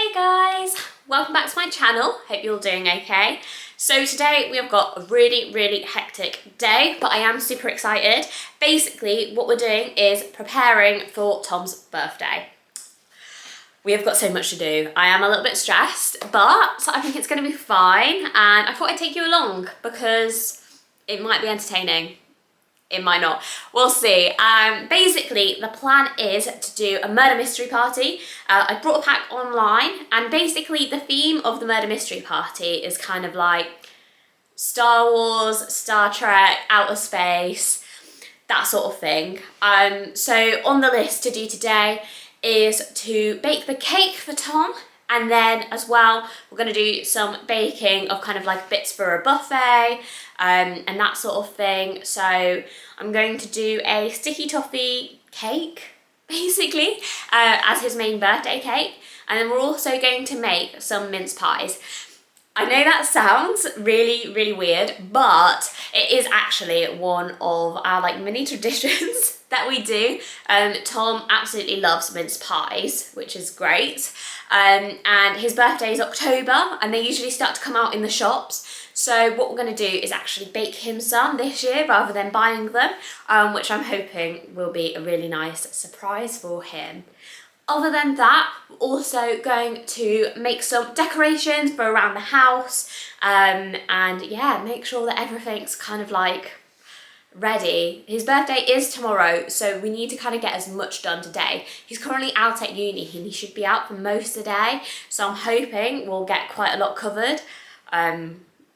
Hey guys, welcome back to my channel. Hope you're all doing okay. So today we have got a really hectic day, but I am super excited. Basically what we're doing is preparing for Tom's birthday. We have got so much to do. I am a little bit stressed, but I think it's going to be fine, and I thought I'd take you along because it might be entertaining. It might not. We'll see. Basically, the plan is to do a murder mystery party. I brought a pack online, and basically the theme of the murder mystery party is kind of like Star Wars, Star Trek, outer space, that sort of thing. So on the list to do today is to bake the cake for Tom, and then as well we're going to do some baking of kind of like bits for a buffet and that sort of thing. So I'm going to do a sticky toffee cake basically as his main birthday cake, and then we're also going to make some mince pies. I know that sounds really weird, but it is actually one of our like mini traditions that we do. Tom absolutely loves mince pies, which is great. And his birthday is October, and they usually start to come out in the shops. So what we're going to do is actually bake him some this year rather than buying them, which I'm hoping will be a really nice surprise for him. Other than that, we're also going to make some decorations for around the house, and yeah, make sure that everything's kind of like ready. His birthday is tomorrow, so we need to kind of get as much done today. He's currently out at uni and he should be out for most of the day, so I'm hoping we'll get quite a lot covered.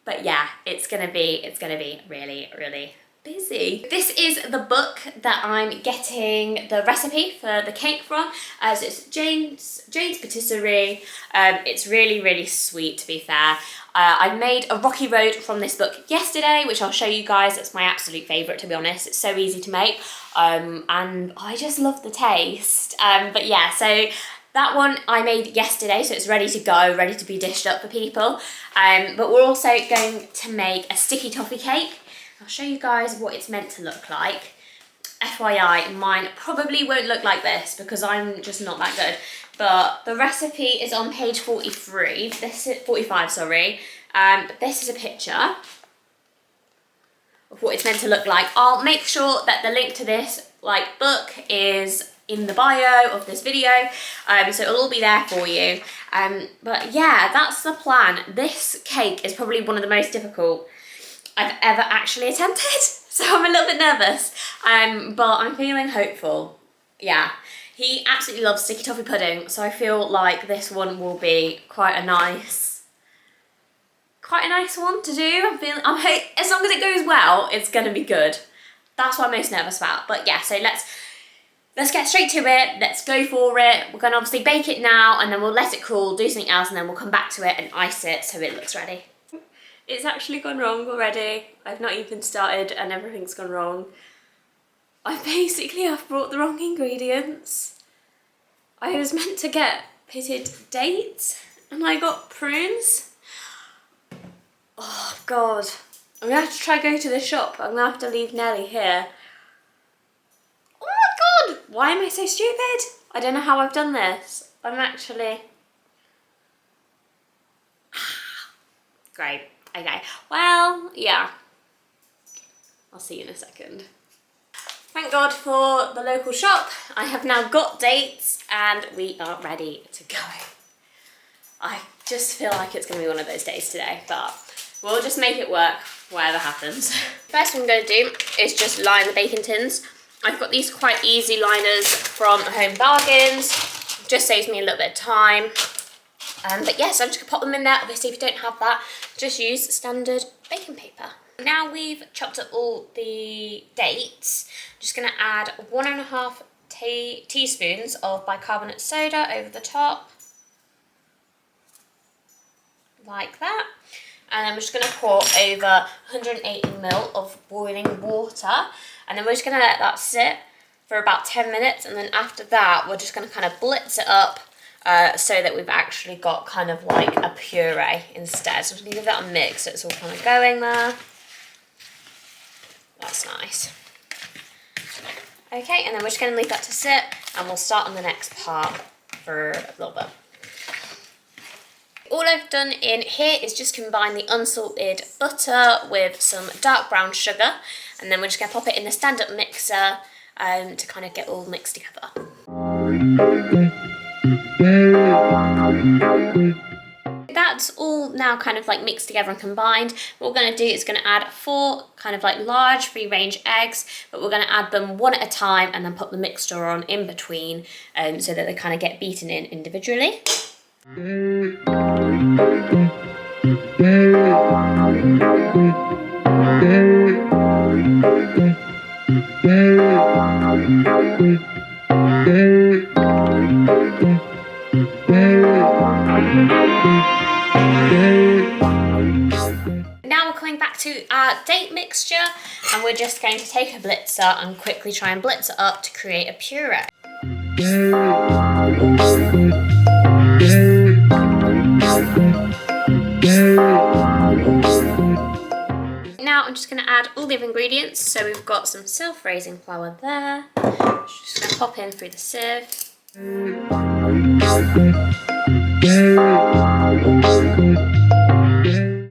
But yeah, it's gonna be really busy. This is the book that I'm getting the recipe for the cake from. So it's Jane's Patisserie. It's really sweet, to be fair. I made a rocky road from this book yesterday, which I'll show you guys. It's my absolute favourite, to be honest. It's so easy to make, and I just love the taste. But yeah, so that one I made yesterday, so it's ready to go, ready to be dished up for people. But we're also going to make a sticky toffee cake. I'll show you guys what it's meant to look like. FYI, mine probably won't look like this because I'm just not that good. But the recipe is on page 43. This is 45, sorry. But this is a picture of what it's meant to look like. I'll make sure that the link to this book is in the bio of this video, so it'll all be there for you. But yeah, that's the plan. This cake is probably one of the most difficult I've ever actually attempted, so I'm a little bit nervous, but I'm feeling hopeful. Yeah, he absolutely loves sticky toffee pudding, so I feel like this one will be quite a nice one to do. As long as it goes well, it's gonna be good. That's what I'm most nervous about. But yeah, so let's get straight to it. Let's go for it. We're gonna obviously bake it now, and then we'll let it cool, do something else, and then we'll come back to it and ice it so it looks ready. It's actually gone wrong already. I've not even started and everything's gone wrong. I've brought the wrong ingredients. I was meant to get pitted dates and I got prunes. Oh God. I'm gonna have to try go to the shop. I'm gonna have to leave Nelly here. Oh my God, why am I so stupid? I don't know how I've done this. I'm actually... Great. Okay, well, yeah. I'll see you in a second. Thank God for the local shop. I have now got dates and we are ready to go. I just feel like it's gonna be one of those days today, but we'll just make it work, whatever happens. First thing I'm gonna do is just line the baking tins. I've got these quite easy liners from Home Bargains. Just saves me a little bit of time. But yes, I'm just gonna pop them in there. Obviously, if you don't have that, just use standard baking paper. Now we've chopped up all the dates, I'm just gonna add 1.5 teaspoons of bicarbonate soda over the top, like that. And then we're just gonna pour over 180 ml of boiling water, and then we're just gonna let that sit for about 10 minutes, and then after that, we're just gonna kind of blitz it up so that we've actually got kind of like a puree instead. So I'm going to give that a mix so it's all kind of going there. That's nice. Okay, and then we're just going to leave that to sit and we'll start on the next part for a little bit. all I've done in here is just combine the unsalted butter with some dark brown sugar, and then we're just going to pop it in the stand-up mixer to kind of get all mixed together. That's all now kind of like mixed together and combined. What we're going to do is going to add 4 kind of like large free-range eggs, but we're going to add them one at a time and then put the mixture on in between so that they kind of get beaten in individually. Now we're coming back to our date mixture, and we're just going to take a blitzer and quickly try and blitz it up to create a puree. Now I'm just going to add all the other ingredients. So we've got some self-raising flour there. Just going to pop in through the sieve.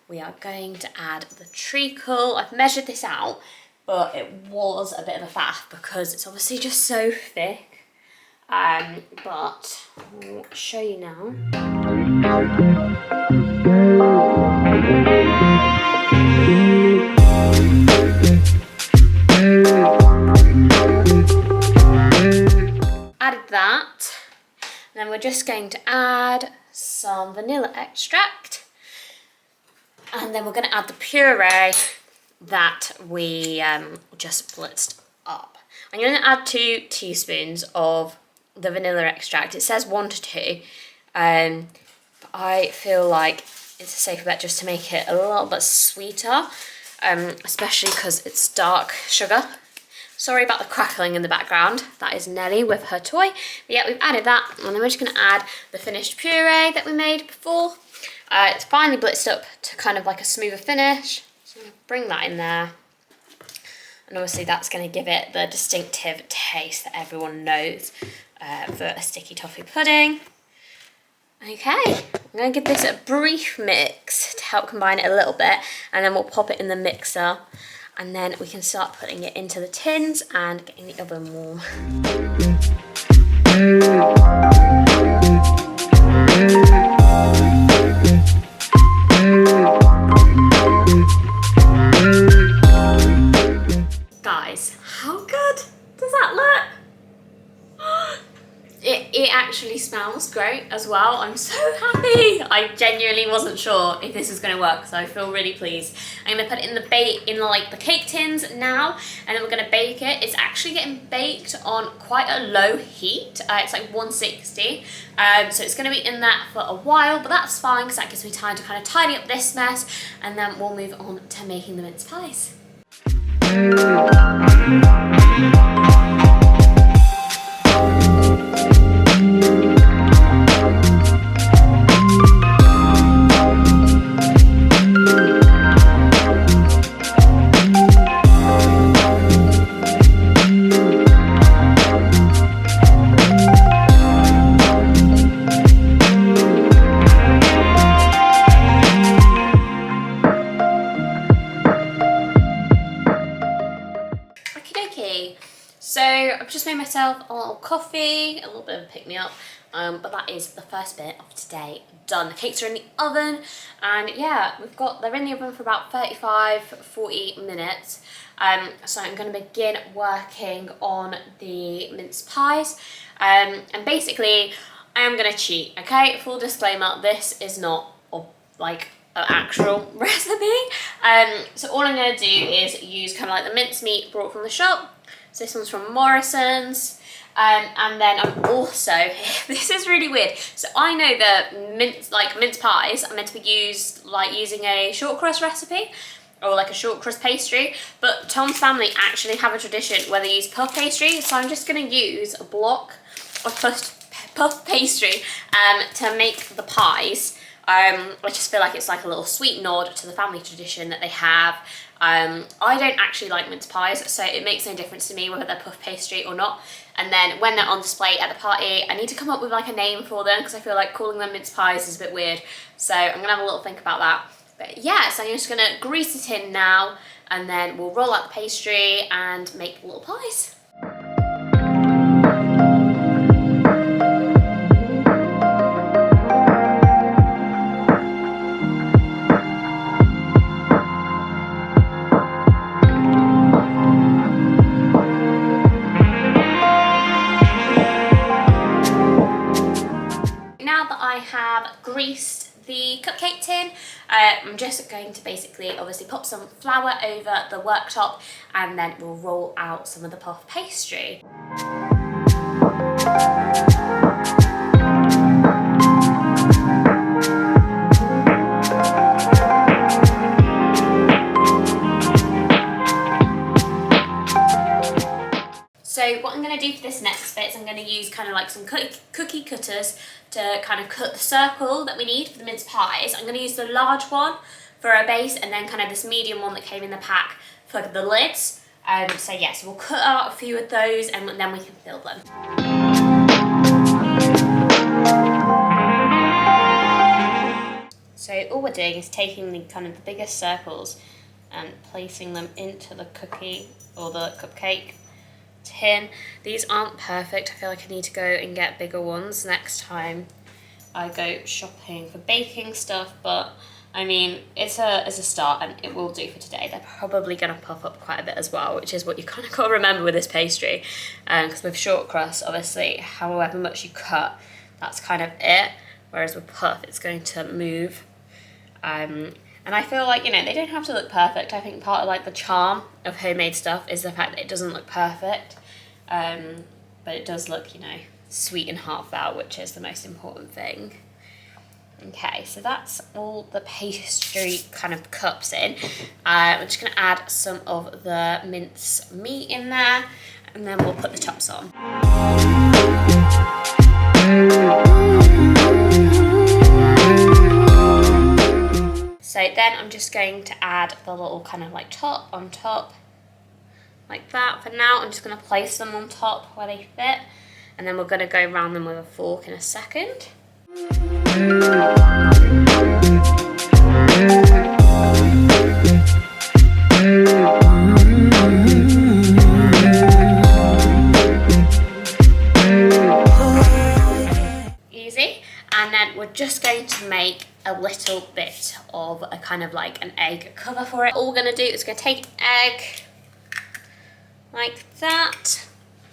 We are going to add the treacle. I've measured this out, but it was a bit of a faff because it's obviously just so thick. But I'll show you now. Added that, and then we're just going to add some vanilla extract, and then we're going to add the puree that we just blitzed up. I'm going to add 2 teaspoons of the vanilla extract. It says 1 to 2, but I feel like it's a safer bet just to make it a little bit sweeter, especially because it's dark sugar. Sorry about the crackling in the background. That is Nelly with her toy. But yeah, we've added that, and then we're just going to add the finished puree that we made before. It's finally blitzed up to kind of like a smoother finish. So I'm going to bring that in there. And obviously that's going to give it the distinctive taste that everyone knows for a sticky toffee pudding. Okay, I'm going to give this a brief mix to help combine it a little bit, and then we'll pop it in the mixer, and then we can start putting it into the tins and getting the oven warm. Guys, how good does that look? It actually smells great as well. I'm so happy. I genuinely wasn't sure if this was going to work, so I feel really pleased. I'm going to put it in the cake tins now, and then we're going to bake it. It's actually getting baked on quite a low heat. It's like 160, so it's going to be in that for a while, but that's fine because that gives me time to kind of tidy up this mess, and then we'll move on to making the mince pies. So I've just made myself a little coffee, a little bit of a pick-me-up, but that is the first bit of today done. The cakes are in the oven, and yeah, they're in the oven for about 35-40 minutes. So I'm going to begin working on the mince pies, and basically I am going to cheat, okay? Full disclaimer, this is not like an actual recipe. So all I'm going to do is use kind of like the mincemeat brought from the shop. So this one's from Morrison's, and then I'm also, this is really weird, so I know that mince pies are meant to be used like using a short crust recipe or like a short crust pastry, but Tom's family actually have a tradition where they use puff pastry, so I'm just going to use a block of puff pastry to make the pies. I just feel like it's like a little sweet nod to the family tradition that they have. I don't actually like mince pies, so it makes no difference to me whether they're puff pastry or not. And then when they're on display at the party, I need to come up with like a name for them because I feel like calling them mince pies is a bit weird. So I'm gonna have a little think about that. But yeah, so I'm just gonna grease the tin now, and then we'll roll out the pastry and make little pies. Now that I have greased the cupcake tin, I'm just going to basically obviously pop some flour over the worktop, and then we'll roll out some of the puff pastry. So what I'm going to do for this next bit is I'm going to use kind of like some cookie cutters to kind of cut the circle that we need for the mince pies. I'm going to use the large one for a base, and then kind of this medium one that came in the pack for the lids. So yes, we'll cut out a few of those and then we can fill them. So all we're doing is taking the kind of the biggest circles and placing them into the cookie or the cupcake tin. These aren't perfect. I feel like I need to go and get bigger ones next time I go shopping for baking stuff, but I mean, it's a start and it will do for today. They're probably going to puff up quite a bit as well, which is what you kind of got to remember with this pastry, because with short crust, obviously, however much you cut, that's kind of it, whereas with puff, it's going to move. And I feel like, you know, they don't have to look perfect. I think part of like the charm of homemade stuff is the fact that it doesn't look perfect, but it does look, you know, sweet and half out, which is the most important thing. Okay, so that's all the pastry kind of cups in. I'm just going to add some of the mince meat in there, and then we'll put the tops on. So then I'm just going to add the little kind of like top on top, like that. For now, I'm just going to place them on top where they fit, and then we're going to go around them with a fork in a second. Easy. And then we're just going to make a little bit of a kind of like an egg cover for it. All we're going to do is going to take an egg like that.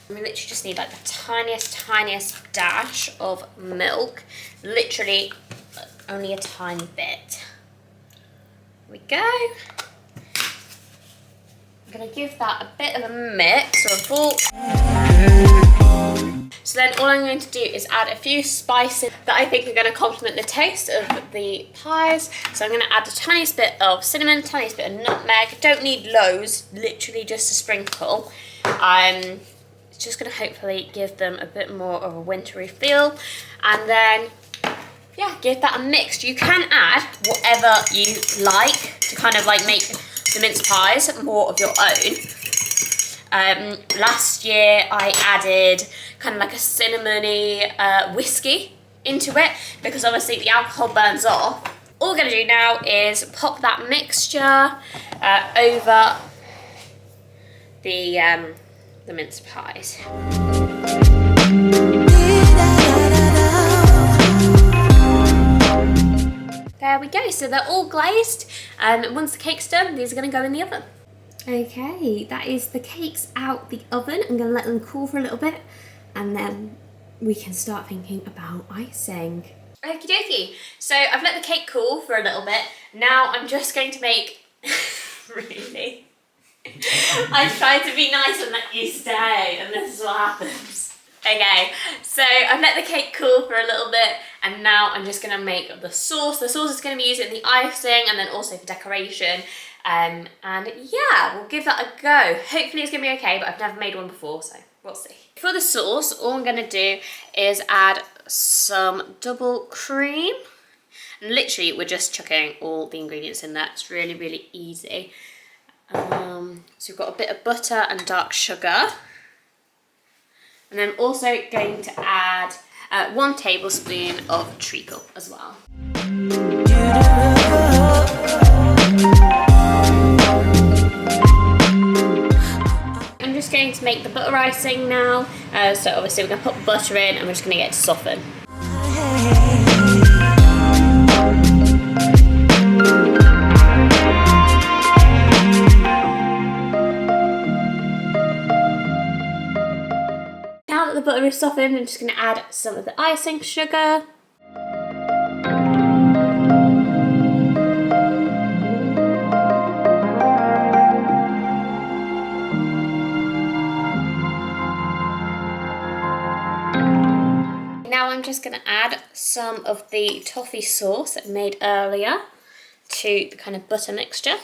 We literally just need like the tiniest dash of milk. Literally only a tiny bit. There we go. I'm going to give that a bit of a mix or a fork. So then all I'm going to do is add a few spices that I think are going to complement the taste of the pies. So I'm going to add the tiniest bit of cinnamon, tiniest bit of nutmeg. Don't need loads, literally just a sprinkle. It's just going to hopefully give them a bit more of a wintry feel. And then, yeah, give that a mix. You can add whatever you like to kind of like make the mince pies more of your own. Last year I added kind of like a cinnamony whiskey into it, because obviously the alcohol burns off. All we're going to do now is pop that mixture over the mince pies. There we go, so they're all glazed, and once the cake's done, these are going to go in the oven. Okay, that is the cakes out the oven. I'm going to let them cool for a little bit, and then we can start thinking about icing. Okie dokie, so I've let the cake cool for a little bit. Now I'm just going to make, really? I tried to be nice and let you stay, and this is what happens. Okay, so I've let the cake cool for a little bit, and now I'm just going to make the sauce. The sauce is going to be used in the icing and then also for decoration. And yeah, we'll give that a go. Hopefully it's going to be okay, but I've never made one before, so we'll see. For the sauce, all I'm going to do is add some double cream. And literally, we're just chucking all the ingredients in there. It's really, really easy. So we've got a bit of butter and dark sugar. And then I'm also going to add 1 tablespoon of treacle as well. I'm just going to make the butter icing now. So obviously we're going to put butter in and we're just going to get it to soften. Now that the butter is softened, I'm just going to add some of the icing sugar. Now I'm just going to add some of the toffee sauce that I made earlier to the kind of butter mixture.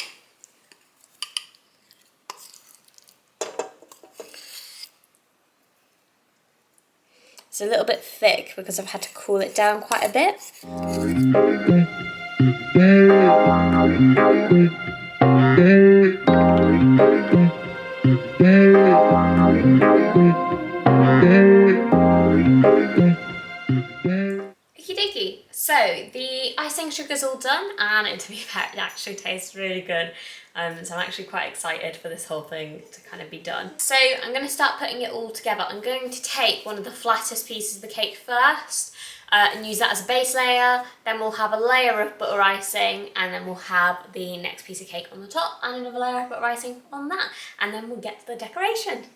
It's a little bit thick because I've had to cool it down quite a bit. Okie dokie. So the icing sugar's all done, and to be fair, it actually tastes really good. So I'm actually quite excited for this whole thing to kind of be done. So I'm going to start putting it all together. I'm going to take one of the flattest pieces of the cake first and use that as a base layer. Then we'll have a layer of butter icing, and then we'll have the next piece of cake on the top and another layer of butter icing on that. And then we'll get to the decoration.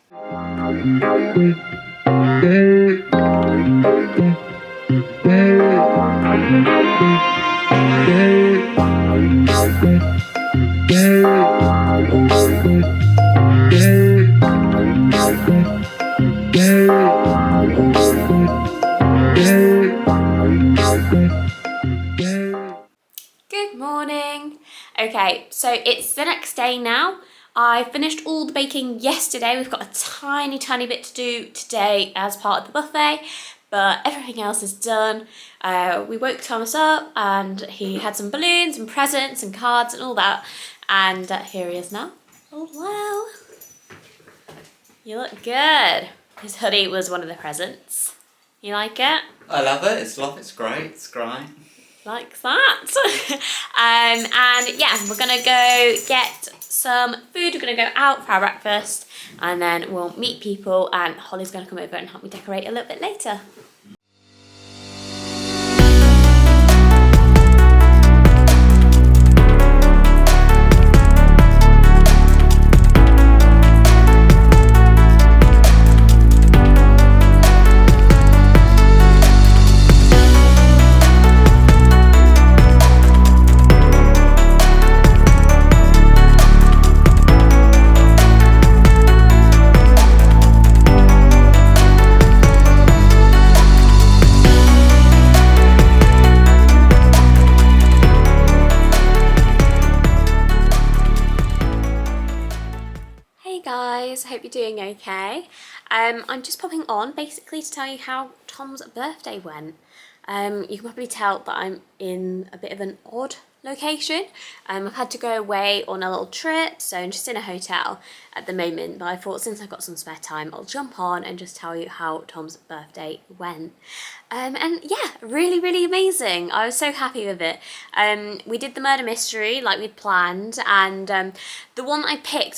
Good morning. Okay, so it's the next day now. I finished all the baking yesterday. We've got a tiny bit to do today as part of the buffet, but everything else is done. We woke Thomas up and he had some balloons and presents and cards and all that, and here he is now. Oh wow, you look good. His hoodie was one of the presents. You like it? I love it. It's great. It's great. Like that. And yeah, we're gonna go get some food. We're gonna go out for our breakfast, and then we'll meet people, and Holly's gonna come over and help me decorate a little bit later. Guys, I hope you're doing okay. I'm just popping on basically to tell you how Tom's birthday went. You can probably tell that I'm in a bit of an odd location. I've had to go away on a little trip, so I'm just in a hotel at the moment, but I thought since I've got some spare time, I'll jump on and just tell you how Tom's birthday went. And yeah, really amazing. I was so happy with it. We did the murder mystery like we'd planned, and the one I picked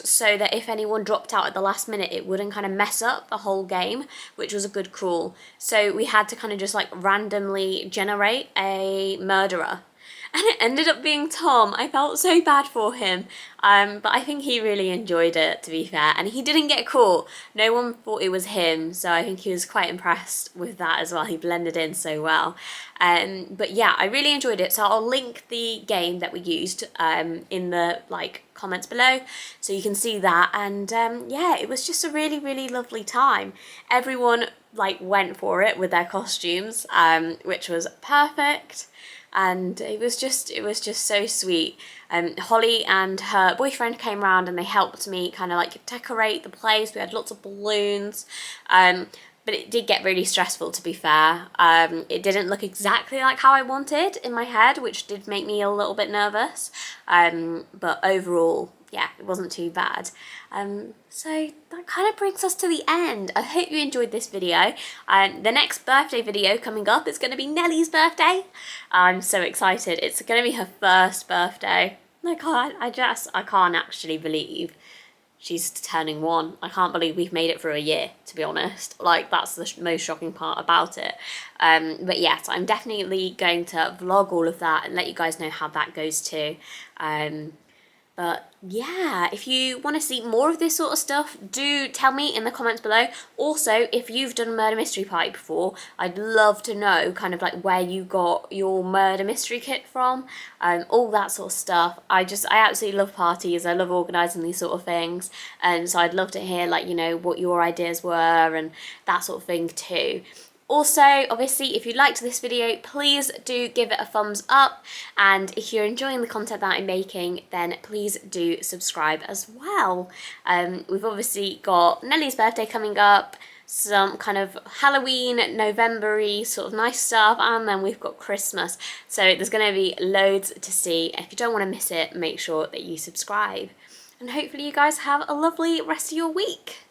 so that if anyone dropped out at the last minute, it wouldn't kind of mess up the whole game, which was a good call. So we had to kind of just like randomly generate a murderer. And it ended up being Tom. I felt so bad for him, but I think he really enjoyed it, to be fair. And he didn't get caught. No one thought it was him, so I think he was quite impressed with that as well. He blended in so well. But yeah, I really enjoyed it. So I'll link the game that we used in the comments below, so you can see that. And yeah, it was just a really lovely time. Everyone went for it with their costumes, which was perfect. And it was just so sweet. Holly and her boyfriend came around and they helped me kind of decorate the place. We had lots of balloons, but it did get really stressful, to be fair. It didn't look exactly like how I wanted in my head, which did make me a little bit nervous. But overall, yeah, it wasn't too bad. So that kind of brings us to the end. I hope you enjoyed this video. The next birthday video coming up is going to be Nellie's birthday. I'm so excited. It's going to be her first birthday. I can't actually believe she's turning 1. I can't believe we've made it through a year, to be honest. Like, that's the most shocking part about it. But yes, I'm definitely going to vlog all of that and let you guys know how that goes too. But yeah, if you want to see more of this sort of stuff, do tell me in the comments below. Also, if you've done a murder mystery party before, I'd love to know kind of like where you got your murder mystery kit from, all that sort of stuff. I absolutely love parties. I love organising these sort of things, and so I'd love to hear, like, you know, what your ideas were and that sort of thing too. Also, obviously, if you liked this video, please do give it a thumbs up, and if you're enjoying the content that I'm making, then please do subscribe as well. We've obviously got Nellie's birthday coming up, some kind of Halloween, November-y sort of nice stuff, and then we've got Christmas. So there's going to be loads to see. If you don't want to miss it, make sure that you subscribe. And hopefully you guys have a lovely rest of your week.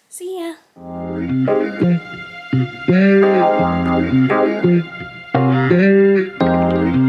See ya. Thank you.